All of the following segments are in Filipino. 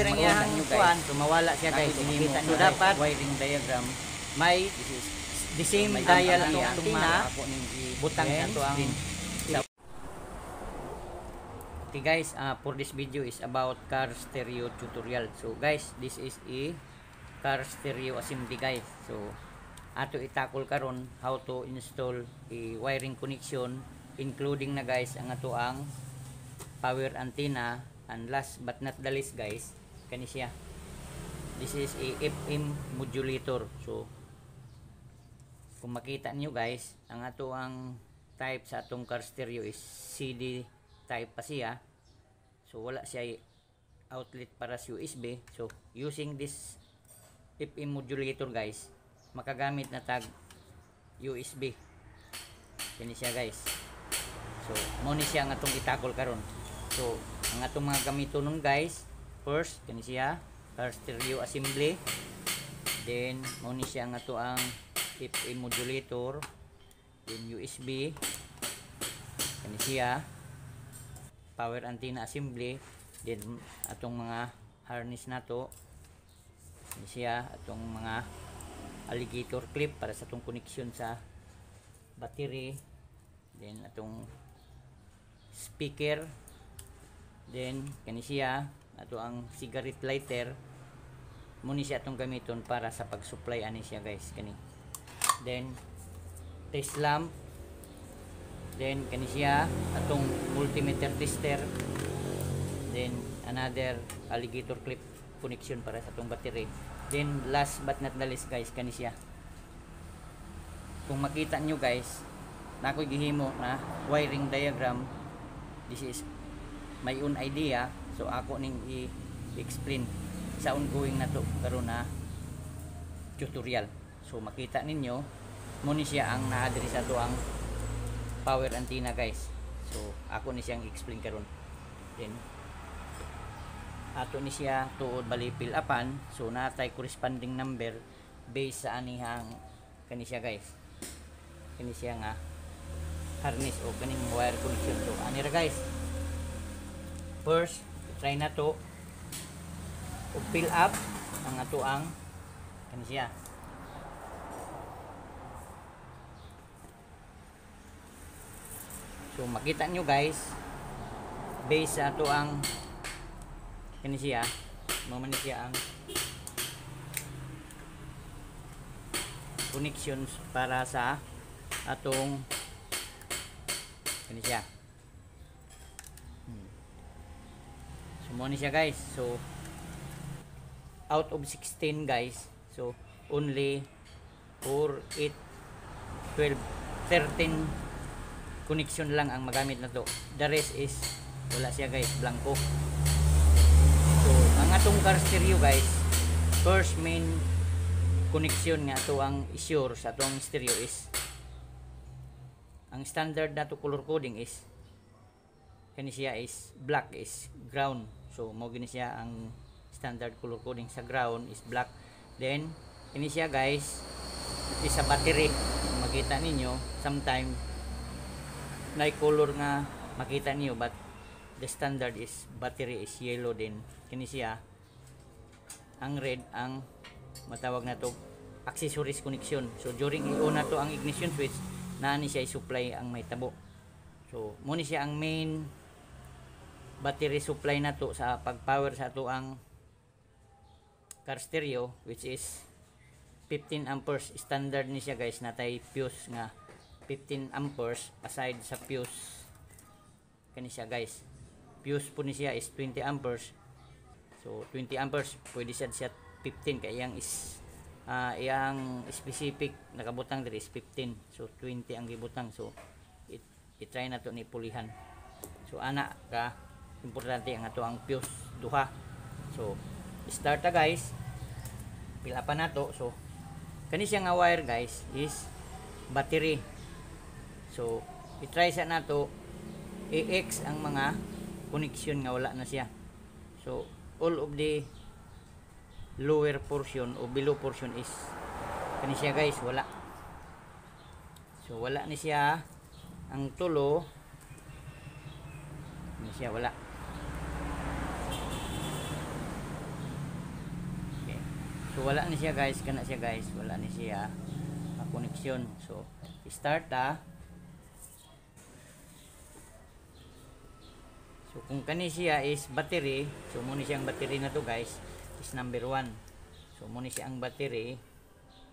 ang iyang kuan, so mawala siya guys. Makita nyo dapat wiring diagram. may the same dial ang antenna, butang sa to ang. Okay guys, for this video is about car stereo tutorial. So guys, this is a car stereo assembly guys. So ato itakol karon how to install a wiring connection, including na guys ang ato ang power antenna, and last but not the least guys, kani siya. This is a FM modulator. So kung makita niyo guys, ang ato ang type sa atong car stereo is CD type pa siya. So wala siya outlet para sa USB. So using this FM modulator guys, makagamit na tag USB. Kani siya guys. So mo ni siya ang atong itakol karon. So ang atong mga gamito nun guys, first kani siya car stereo assembly, then mo ni siya ang ato ang FM modulator, then USB, kani siya power antenna assembly, then atong mga harness nato, kani siya atong mga alligator clip para sa atong connection sa battery, then atong speaker, then kani siya ato ang cigarette lighter. Muni siya atong gamiton para sa pag-supply ani siya guys kani. Then test lamp, then kani siya atong multimeter tester, then another alligator clip connection para sa atong battery. Then last but not the least guys, kani siya. Kung makita nyo guys, na ako'y gihimo na wiring diagram. This is my own idea, so ako ning i-explain sa ongoing na to karon na tutorial. So makita ninyo mo ni siya ang naa-diri sa to ang power antenna guys. So ako ni siyang explain karon. Then ato ni siya tuod bali fill upan, so natay corresponding number based sa anihang kani siya guys. Kani siya nga harness o kaning wire connection. So ani ra guys, first try na to o fill up ang ato ang kani siya. So makita nyo guys, base sa ato ang kani siya, mamani siya ang connections para sa atong kani siya. So mo ni siya guys. So out of 16 guys, so only 4, 8, 12, 13 connection lang ang magamit na to. The rest is wala siya guys, blanco. So ang atong car stereo guys, first main connection nga to ang isure sa atong stereo is ang standard na to color coding is kani siya is black is ground. So mo gini siya ang standard color coding, sa ground is black. Then kini siya guys is sa battery. Makita ninyo sometime na color nga makita niyo, but the standard is battery is yellow din. Kini siya ang red ang matawag na to accessories connection. So during i-on na to ang ignition switch, naani siya i-supply ang may tabo. So mo ni siya ang main battery supply na to sa pag-power sa to ang car stereo, which is 15 amperes standard ni siya guys. Natay fuse nga 15 amperes aside sa fuse kani siya guys. Fuse po ni siya is 20 amperes. So 20 amperes pwede siya 15 kay iyang is iyang specific nakabutang diri is 15. So 20 ang gibutang. So i-try na to ni pulihan. So ana ka importante ang ato ang fuse duha. So start ta guys, pila pa nato. So kani siya nga wire guys is battery. So i-try sa nato i-X ang mga connection nga wala na siya. So all of the lower portion o below portion is kani siya guys wala. So wala ni siya ang tulo, kani siya wala. So wala ni siya guys, kana siya guys, wala ni siya connection. So start so kung kani siya is battery, so muna siyang battery na to guys, is number 1. So muna siya ang battery,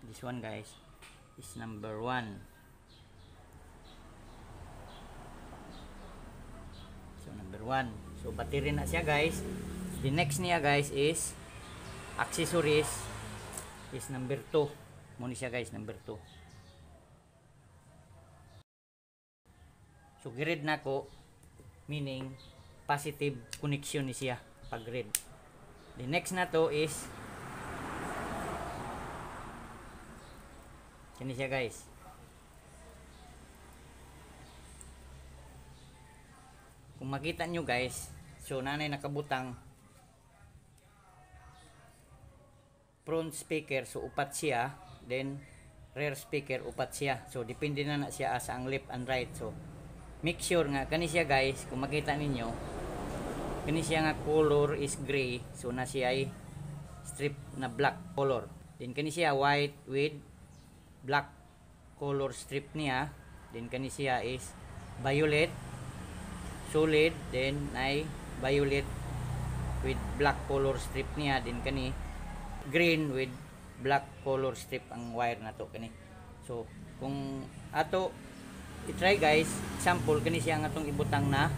this one guys is number 1. So number 1, so battery na siya guys. The next niya guys is accessories, is number 2. Muna siya guys, number 2. So grid na ko, meaning positive connection ni siya pag grid. The next na to is kini siya guys. Kung makita nyo guys, so nanay nakabutang front speaker, so upat siya, then rear speaker upat siya. So depende na siya asa ang left and right. So make sure nga kani siya guys, kung makita ninyo, kani siya nga color is gray, so na siya ay strip na black color. Then kani siya white with black color strip niya. Then kani siya is violet solid, then ay violet with black color strip niya. Then kani green with black color strip ang wire na to kani. So kung ato i-try guys, example kani siya nga tong ibutang na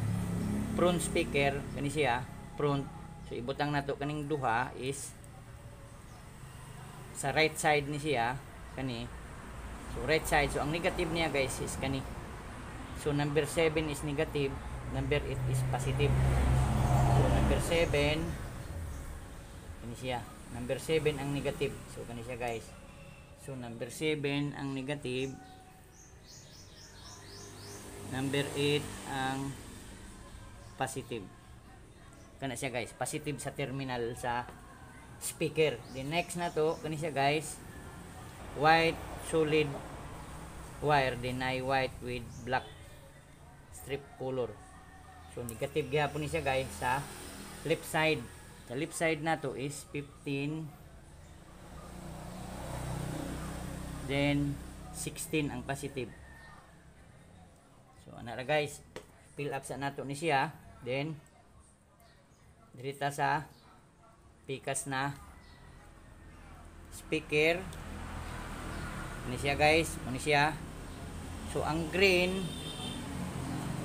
front speaker, kani siya front, so ibutang na to kaning duha is sa right side ni siya kani. So right side, so ang negative niya guys is kani. So number 7 is negative, number 8 is positive. So number 7 kani siya, number 7 ang negative, so kani siya guys. So number 7 ang negative, number 8 ang positive. Kana siya guys, positive sa terminal sa speaker. The next na to kani siya guys, white solid wire, then ay white with black strip color. So negative gyapon ni siya guys sa left side. Sa left side na to is 15, then 16 ang positive. So ana ra guys, fill up sa nato ni siya. Then dirita sa pikas na speaker ni siya guys, ni siya. So ang green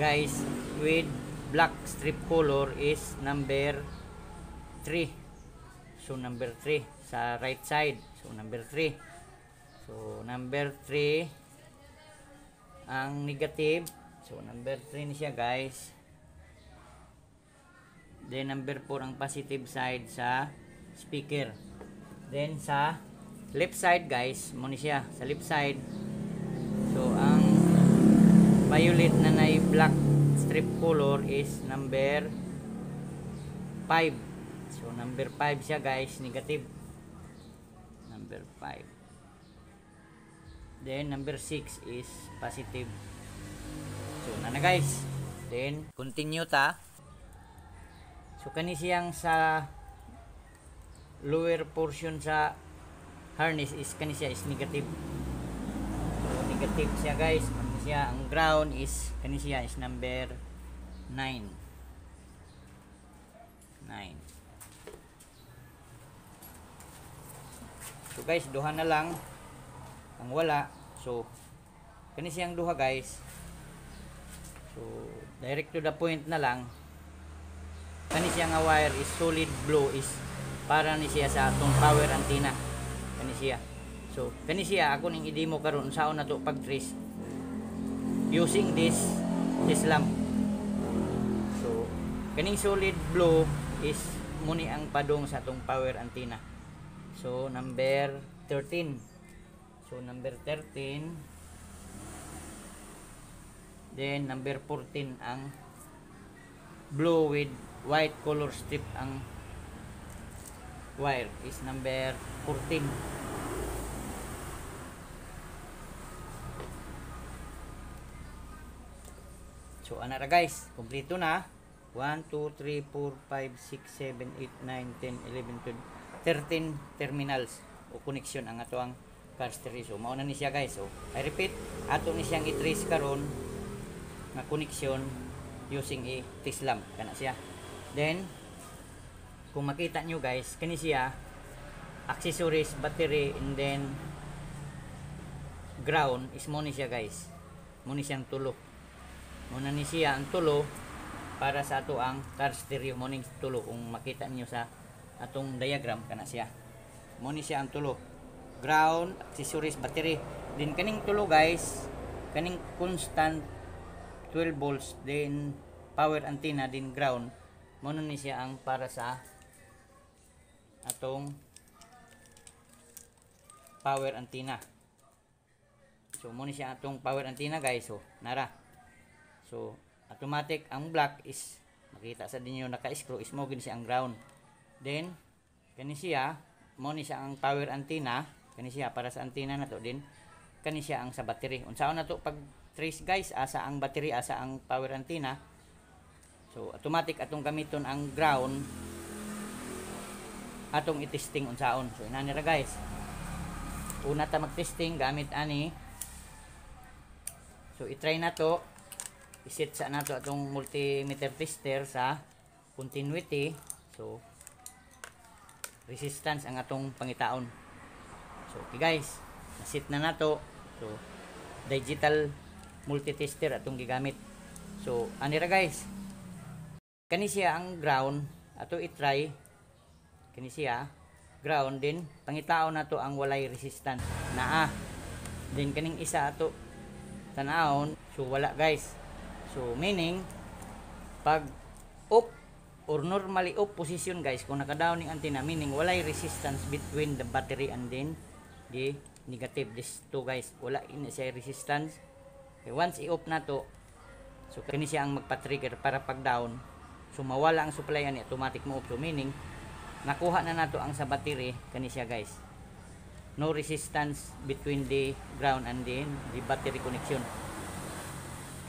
guys with black strip color is number 3. So number 3 sa right side. So number 3. So number 3 ang negative. So number 3 ni siya guys. Then number 4 ang positive side sa speaker. Then sa left side guys, mo ni siya sa left side. So ang violet na nay black strip color is number 5. So number 5 siya guys, negative. Number 5. Then number 6 is positive. So na guys. Then continue ta. So kani siyang sa lower portion sa harness is kani siya is negative. So negative siya guys. Kani siya ang ground is kani siya is number 9. 9. So guys, duha na lang ang wala. So kani siyang duha guys. So direct to the point na lang. Kani siya nga wire is solid blue, is para ni siya sa atong power antenna. Kani siya. So kani siya ako ning i-demo karon saon na to pag trace using this lamp. So kaning solid blue is muni ang padong sa atong power antenna. So number 13. So number 13. Then number 14 ang blue with white color strip ang wire is number 14. So ana ra guys, kompleto na. 1 2 3 4 5 6 7 8 9 10 11 12 13 terminals. o connection ang ato ang car stereo. So mao na ni siya guys. So I repeat, ato ni siyang i-trace karon nga connection using a test lamp kana siya. Then kung makita nyo guys, kani siya accessories, battery, and then ground is mo ni siya guys. Mo ni siyang tulo. Muna ni siya ang tulo para sa ato ang car stereo. Mo ni tulo kung makita niyo sa atong diagram kana siya. Mo ni siya ang tulo. Ground, accessories, battery. Din kaning tulo guys, kaning constant 12 volts, then power antenna, din ground. Mo ni siya ang para sa atong power antenna. So mo ni siya atong power antenna guys. So nara. So automatic ang black is makita sa dinyo naka-screw is mo gid siya ang ground. Then kani siya mo ni siya ang power antenna, kani siya para sa antenna nato, din kani siya ang sa battery. Unsaon nato pag trace guys, asa ang battery, asa ang power antenna. So automatic atong gamiton ang ground atong i-testing unsaon. So inani ra guys. Una ta mag-testing gamit ani. So i-try nato, i-set sa nato atong multimeter tester sa continuity. So resistance ang atong pangitaon. So okay guys, na-set na nato. So digital multitester atong gigamit. So ani ra guys, kani siya ang ground ato i-try. Kani siya ground, din pangitaon nato ang walay resistance naa. Din kaning isa ato tan-awon, so wala guys. So meaning pag off or normally off position guys, kung naka-down ning antenna, meaning walay resistance between the battery and then the negative. This two guys, wala ini siya resistance. Okay, once i-off na to, so kani siya ang magpa-trigger para pag down, so mawala ang supply ani, automatic mo off. So meaning nakuha na nato ang sa battery, kani siya guys, no resistance between the ground and then the battery connection.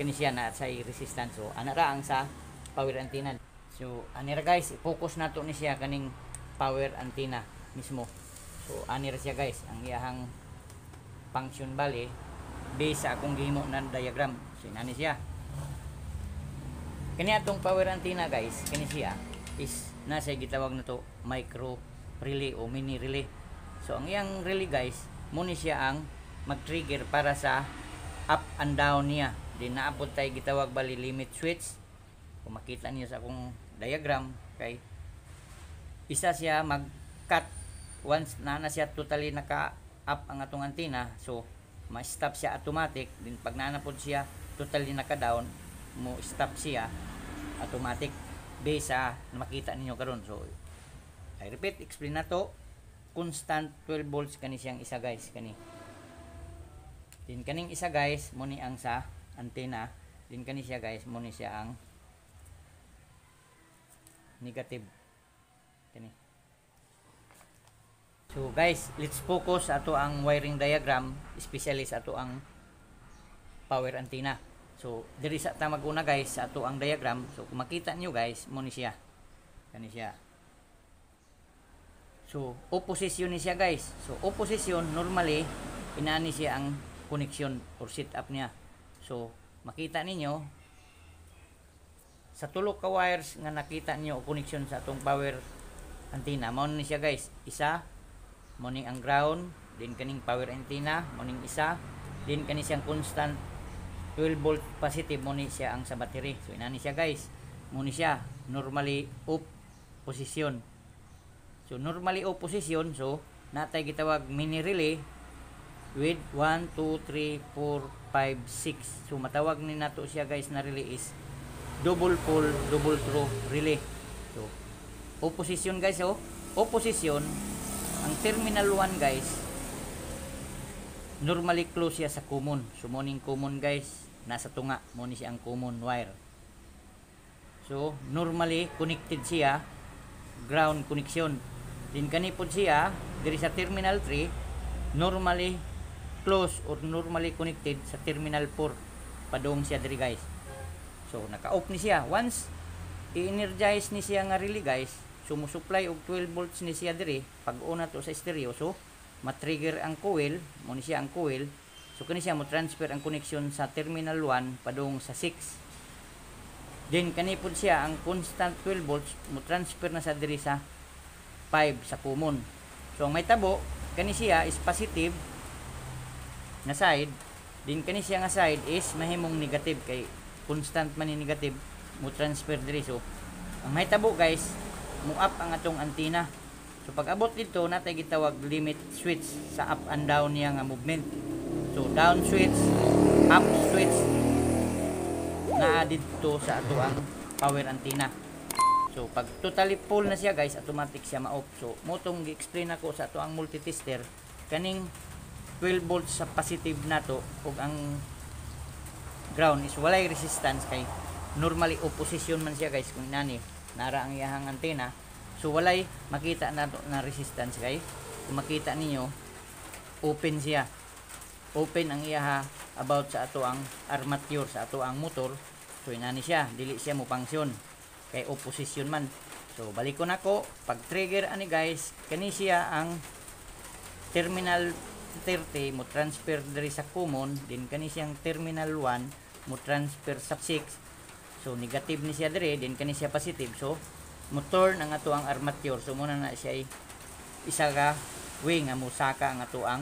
Kani siya na sa resistance. So ana ra ang sa power antenna. So ani ra guys, i-focus nato ni siya kaning power antenna mismo. So ani ra siya guys, ang iyahang function bali based sa akong gihimo na diagram. So inani siya. Kani atong power antenna guys, kani siya is nasa gitawag na to micro relay o mini relay. So ang iyang relay guys, mo ni siya ang mag-trigger para sa up and down niya. Din naapod tay gitawag bali limit switch. Kung makita niyo sa akong diagram, kay isa siya mag-cut once na siya totally naka-up ang atong antenna. So ma-stop siya automatic. Din pag nanapod siya totally naka-down, mo stop siya automatic based sa makita ninyo karon. So I repeat, explain na to. Constant 12 volts kani siyang isa guys, kani. Din kaning isa guys, mo ni ang sa antenna. Din kani siya guys, mo ni siya ang negative, kani. So guys, let's focus sa ato ang wiring diagram, especially sa ato ang power antenna. So diri sa ta mag-una guys sa ato ang diagram. So kung makita nyo guys, mo ni siya, kani siya. So opposition ni siya guys. So opposition normally inaani siya ang connection or setup niya. So makita ninyo sa tulo ka wires nga nakita niyo o connection sa atong power antenna, mao ni siya guys. Isa mo ning ang ground, din kaning power antenna mo ning isa, din kani siyang constant 12 volt positive, mo ni siya ang sa battery. So inani siya guys, mo ni siya normally off position. So normally off position, so natay gitawag mini relay with 1 2 3 4 5 6. So matawag ni nato siya guys na relay is double pole double throw relay. So opposition guys, oh opposition ang terminal 1 guys, normally close siya sa common. So morning common guys, nasa tunga mo ni siya ang common wire. So normally connected siya ground connection. Din kani pod siya diri sa terminal 3, normally close or normally connected sa terminal 4 padung siya diri guys. So naka-off ni siya. Once i-energize ni siya nga relay guys, sumusupply og 12 volts ni siya diri pag una to sa stereo. So matrigger ang coil, mo ni siya ang coil. So kani siya mo transfer ang connection sa terminal 1 padung sa 6. Then kani pud siya ang constant 12 volts mo transfer na sa diri sa 5 sa common. So ang may tabo kani siya is positive na side, din kani siya nga side is mahimong negative kay constant man ni negative mo transfer diri. So ang may tabo guys, mo up ang atong antenna. So pag abot dito natay gitawag limit switch sa up and down niya nga movement. So down switch, up switch na dito sa ato ang power antenna. So pag totally full na siya guys, automatic siya ma-off. So mo tong gi-explain ako sa ato ang multitester kaning 12 volts sa positive nato ug ang ground is walay resistance kay normally opposition man siya guys kung nani nara ang iyahang antenna. So walay makita nato na resistance kay kung makita ninyo open siya. Open ang iyaha about sa ato ang armature sa ato ang motor. So inani siya, dili siya mo function kay opposition man. So balik ko nako, pag trigger ani guys, kani siya ang terminal 30 mo transfer diri sa common, din kani siyang terminal 1 mo transfer sa 6. So negative ni siya diri, din kani siya positive. So mo turn ang ato ang armature. So muna na siya isa ka wing nga mo saka ang ato ang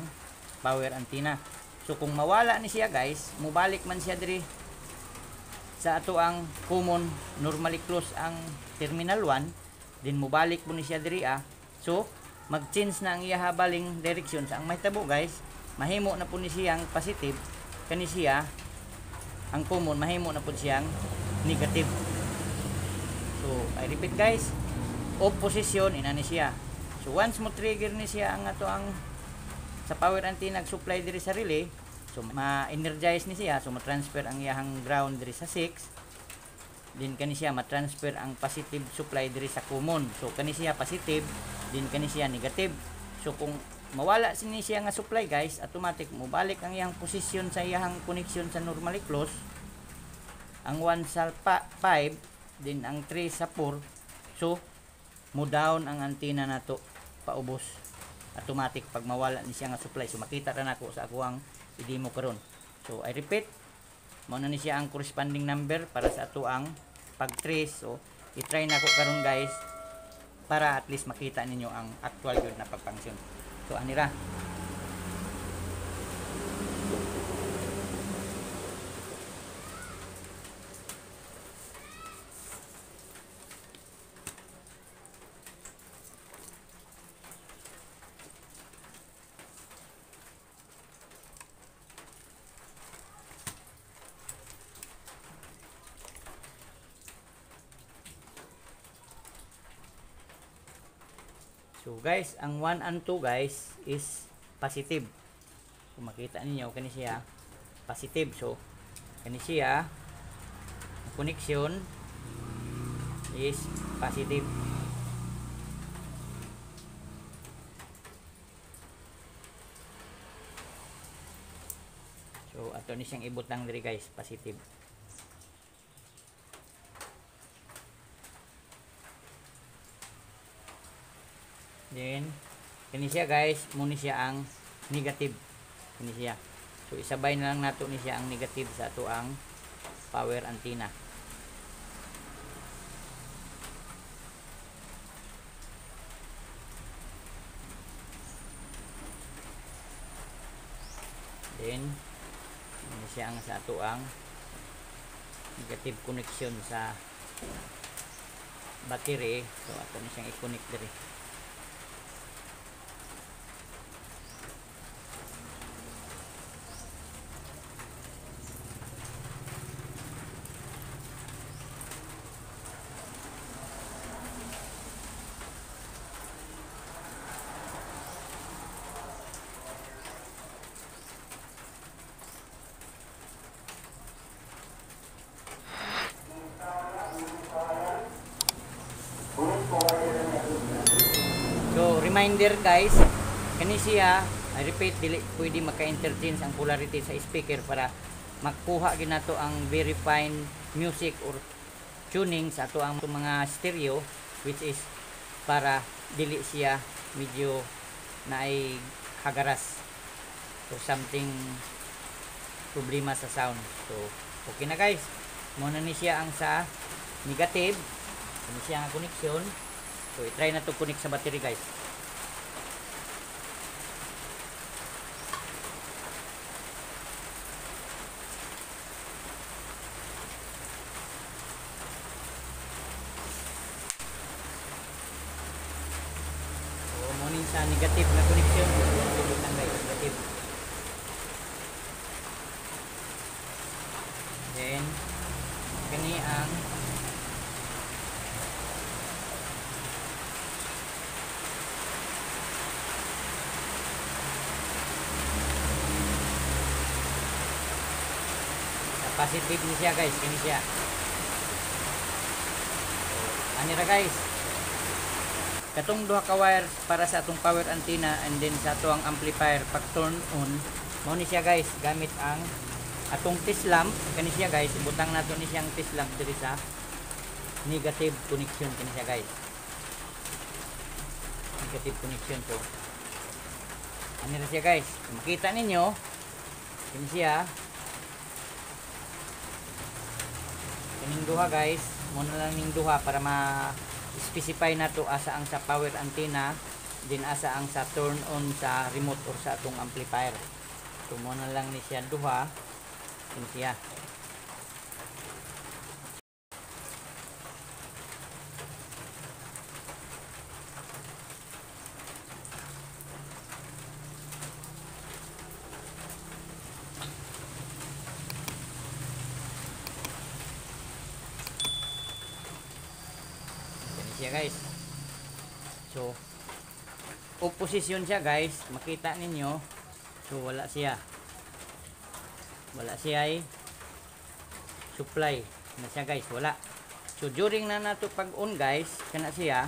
power antenna. So kung mawala ni siya guys, mubalik man siya diri sa ato ang common, normally close ang terminal 1, din mubalik mo ni siya diri So mag-change na ang iya baling direction sa ang may tabo guys, mahimo na po ni siyang positive, kani siya ang common mahimo na po siyang negative. So I repeat guys, opposition inani siya. So once mo trigger ni siya ang ato ang sa power antenna supply diri sa relay, so ma-energize ni siya, so ma-transfer ang iyahang ground diri sa 6, din kani siya ma-transfer ang positive supply diri sa common. So kani siya positive, din kani siya negative. So kung mawala sini siya nga supply guys, automatic mo balik ang iyang position sa iyahang connection sa normally close, ang 1 sa 5, din ang 3 sa 4. So mo down ang antenna nato paubos automatic pag mawala ni siya nga supply. So makita ra nako sa ako ang i-demo karon. So I repeat, mao na ni siya ang corresponding number para sa ato ang pag-trace. So i-try nako karon guys para at least makita ninyo ang actual yun na pag-function. So anira. So guys, ang 1 and 2 guys is positive. Kung makita ninyo, kani siya positive. So kani siya connection is positive. So ato ni siyang ibutang diri guys, positive. Then kani siya guys, muna siya ang negative. Kani siya. So isabay na lang nato ni siya ang negative sa ato ang power antenna. Then ini siya ang sa ato ang negative connection sa battery. So ato ni siyang i-connect diri. So reminder guys, kani siya, I repeat, dili pwede maka-interchange ang polarity sa speaker para makuha ginato ang very fine music or tuning sa ato ang mga stereo, which is para dili siya medyo na ay hagaras. So something problema sa sound. So okay na guys. Muna ni siya ang sa negative. Ini siya ang connection. So i-try na to connect sa battery guys. Morning sa negative na connection, subukan guys, negative. Then kani ang positive ni siya guys, kani siya. So, ani ra guys. Katong duha ka wires para sa atong power antenna and then sa atong amplifier pag turn on mo ni siya guys gamit ang atong test lamp kani siya guys, ibutang nato ni siyang test lamp diri sa negative connection kani siya guys, negative connection. So ano na siya guys, makita ninyo kani siya kaning duha guys, mo na lang ning duha para specify na to asa ang sa power antenna din asa ang sa turn on sa remote or sa atong amplifier. So mo na lang ni siya duha ini siya. Siya guys. So off position siya guys, makita ninyo. So wala siya ay supply na siya guys, wala. So during na nato pag on guys, kana siya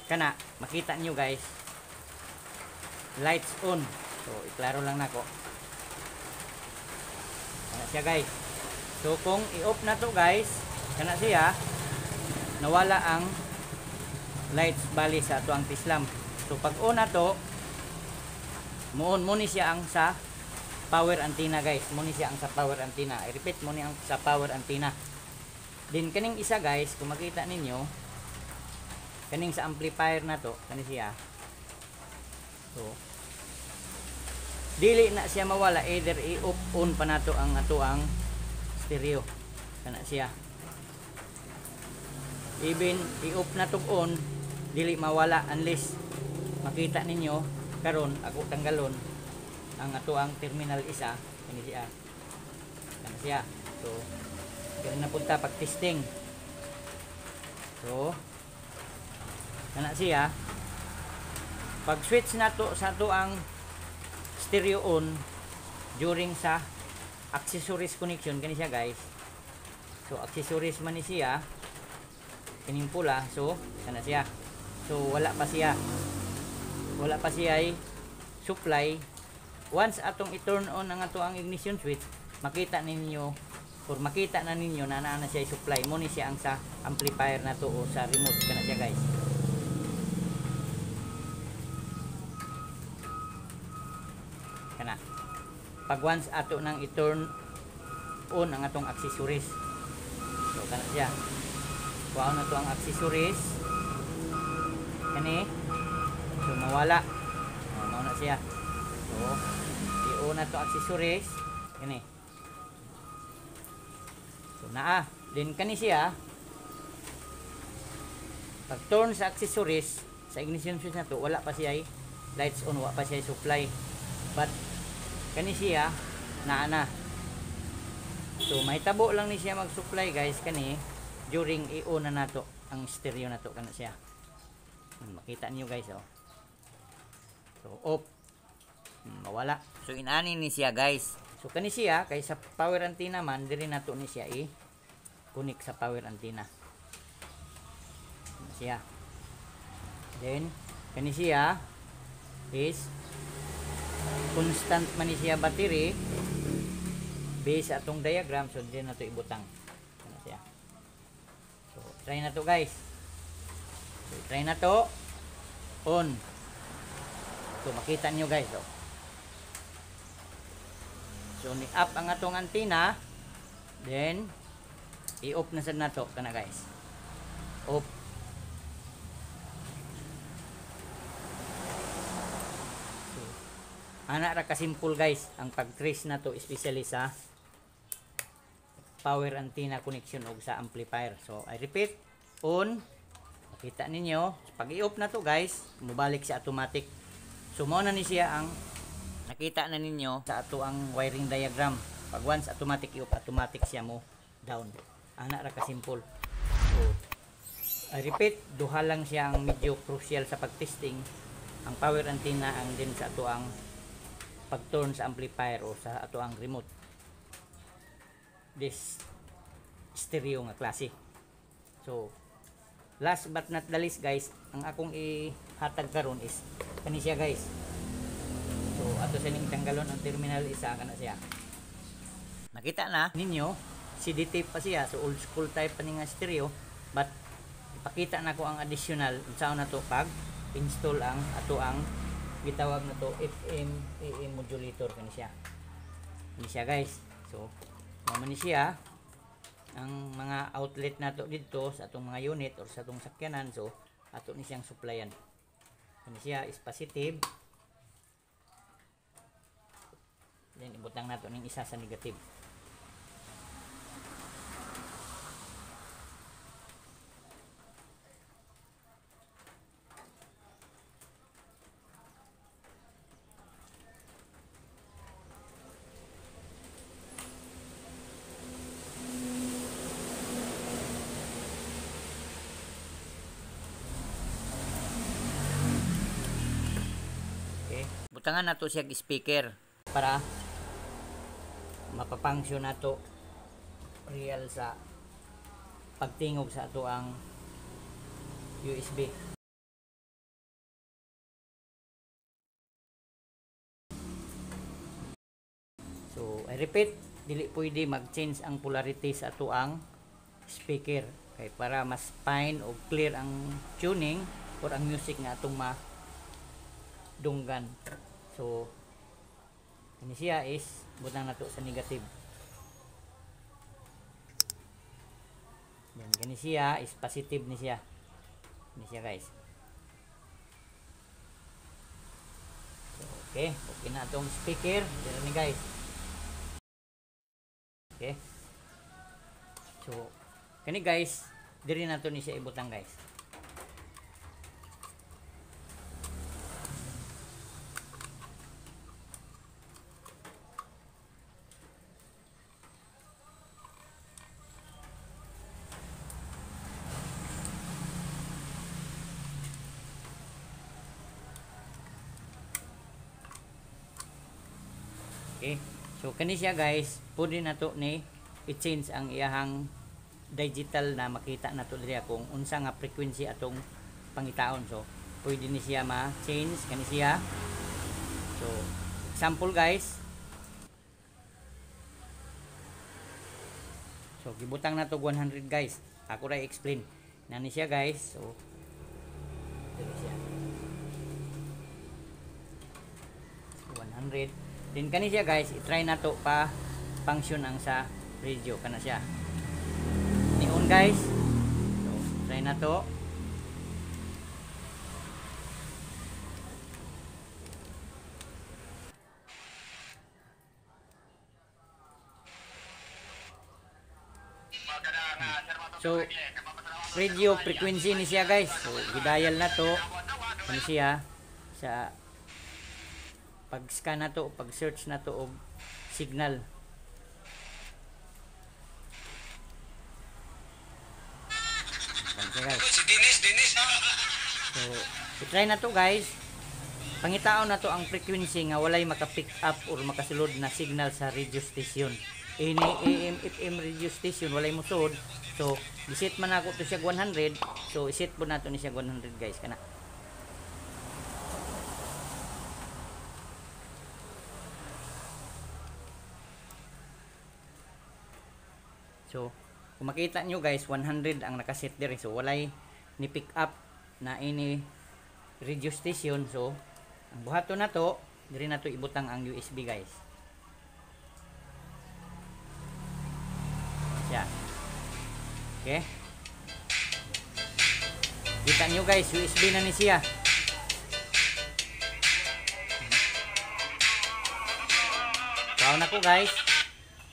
kana makita nyo guys, lights on. So iklaro lang nako, kana siya guys. So kung i-off na to guys, kana siya nawala ang lights bali sa ato ang tislam. So pag on na to, mo ni siya ang sa power antenna guys, mo ni siya ang sa power antenna. I repeat, mo ni ang sa power antenna. Din kaning isa guys, kung makita ninyo kaning sa amplifier na to, kani siya. So dili na siya mawala, either i-off on pa nato ang ato ang stereo, kana siya. Even i-off na to on, dili mawala unless makita ninyo karon ako tanggalon ang ato ang terminal isa, kani siya. Kani siya. So ganun na punta pag testing. So kana siya. Pag switch na to sa ato ang stereo on during sa accessories connection, kani siya guys. So accessories man ni siya kining pula, so kana siya. So wala pa siya ay supply. Once atong i-turn on ang ato ang ignition switch, makita ninyo or makita na ninyo na naa na siya supply, mo ni siya ang sa amplifier na to o sa remote, kana siya guys. Kana pag once ato nang i-turn on ang atong accessories, so kana siya. Kuha na to ang accessories kani, so mawala, mauna siya. So i-on na to accessories kani, so naa din kani siya. Pag turn sa accessories sa ignition switch na to, wala pa siya ay lights on, wala pa siya ay supply, but kani siya naa na. So mahitabo lang ni siya mag supply guys kani during i-on na nato ang stereo na to, kana siya. Makita niyo guys, oh. So off, mawala. So inani ni siya guys. So kani siya kay sa power antenna man, diri nato ni siya i-connect sa power antenna. Kani siya. Then kani siya is constant man ni siya battery base atong diagram. So diri nato ibutang, kana siya. So try na to guys. So try na to on. So makita nyo guys, oh. So ni up ang atong antenna, then i-off na sad nato kana guys. Off. So, ana ra ka simple guys ang pag-trace nato, especially sa power antenna connection og sa amplifier. So I repeat, on. Makita ninyo, pag i-off na to guys, mubalik siya automatic. So mao na ni siya ang nakita na ninyo sa ato ang wiring diagram. Pag once automatic i-off, automatic siya mo down. Ana ra ka simple. So I repeat, duha lang siya ang medyo crucial sa pagtesting. Ang power antenna ang din sa ato ang pag-turn sa amplifier o sa ato ang remote. This stereo nga klase. So last but not the least guys, ang akong ihatag karon is kani siya guys. So ato sa ning tanggalon ang terminal isa kana siya. Nakita na ninyo, CD tape pa siya, so old school type pa ni nga stereo, but ipakita na ko ang additional unsaon na to pag install ang ato ang gitawag na to FM AM modulator kani siya. Kani siya guys. So mao ni siya ang mga outlet nato dito sa atong mga unit or sa atong sakyanan. So ato ni siyang supplyan. Kani siya is positive, then ibutang nato ning isa sa negative. Butangan nato siya speaker para mapapunction nato real sa pagtingog sa ato ang USB. So I repeat, dili pwede mag-change ang polarity sa ato ang speaker kay para mas fine o clear ang tuning or ang music nga atong madunggan. So ini siya is butang nato sa negative. Then kani siya is positive ni siya. Ni siya guys. So, okay na atong speaker dito ni guys. Okay. So kani guys, diri nato ni siya ibutang guys. Okay. So kani siya guys, pwede na to ni i-change ang iyahang digital na makita na to diri kung unsa nga frequency atong pangitaon. So pwede ni siya ma-change kani siya. So example guys. So gibutang na to 100 guys. Ako ra explain. Nani siya guys. So dili siya 100. Then kani siya guys, i-try na to pa function ang sa radio kana siya. Ni-on guys. So, try na to. So, radio frequency ni siya guys. So, i-dial na to. Kani siya sa pag-scan na to, pag-search na to og signal. Guys. So, i-try na to guys. Pangitaon na to ang frequency nga walay maka-pick up or makasulod na signal sa radio station. Ini AM FM radio station walay mosulod. So, iset man ako to siya 100. So, iset po nato ni siya 100 guys kana. So, kung makita nyo guys, 100 ang nakaset dire. So, walay ni pick up na ini radio station. So, Ang buhaton na to, diri na to ibutang ang USB guys. Siya. Okay. Kita nyo guys, USB na ni siya. Wow na ko guys.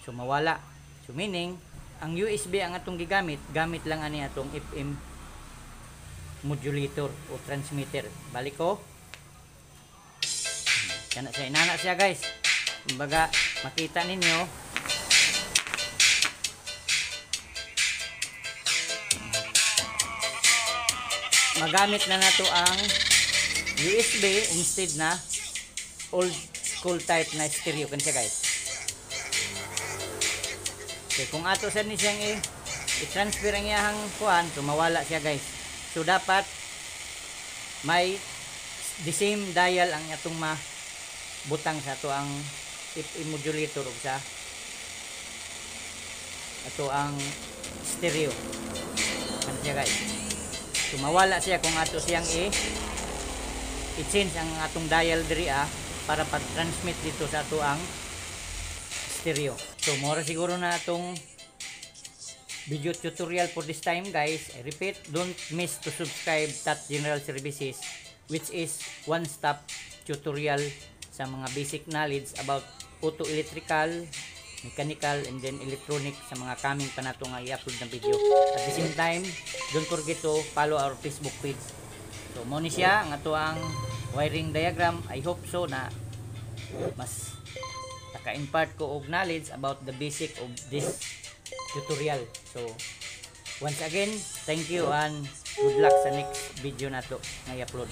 So mawala. So meaning, ang USB ang atong gigamit, gamit lang ani atong FM modulator o transmitter. Balik ko. Kana siya, inana siya guys. Kumbaga, makita ninyo, magamit na nato ang USB instead na old school type na stereo kansa guys. Okay, kung ato sad ni siyang i-transfer ang iyang kuan, so mawala siya guys. So dapat may the same dial ang atong butang sa ato ang FM modulator ug sa ato ang stereo kansa guys. So mawala siya kung ato siyang i-change ang atong dial diri para pag-transmit dito sa ato ang stereo. So mora siguro na atong video tutorial for this time guys. I repeat, don't miss to subscribe Tat General Services, which is one-stop tutorial sa mga basic knowledge about auto electrical, mechanical, and then electronic sa mga coming pa nato nga i-upload na video. At the same time, don't forget to follow our Facebook page. So mo ni siya ang ato ang wiring diagram. I hope so na mas naka-impart ko og knowledge about the basic of this tutorial. So once again, thank you and good luck sa next video nato nga i-upload.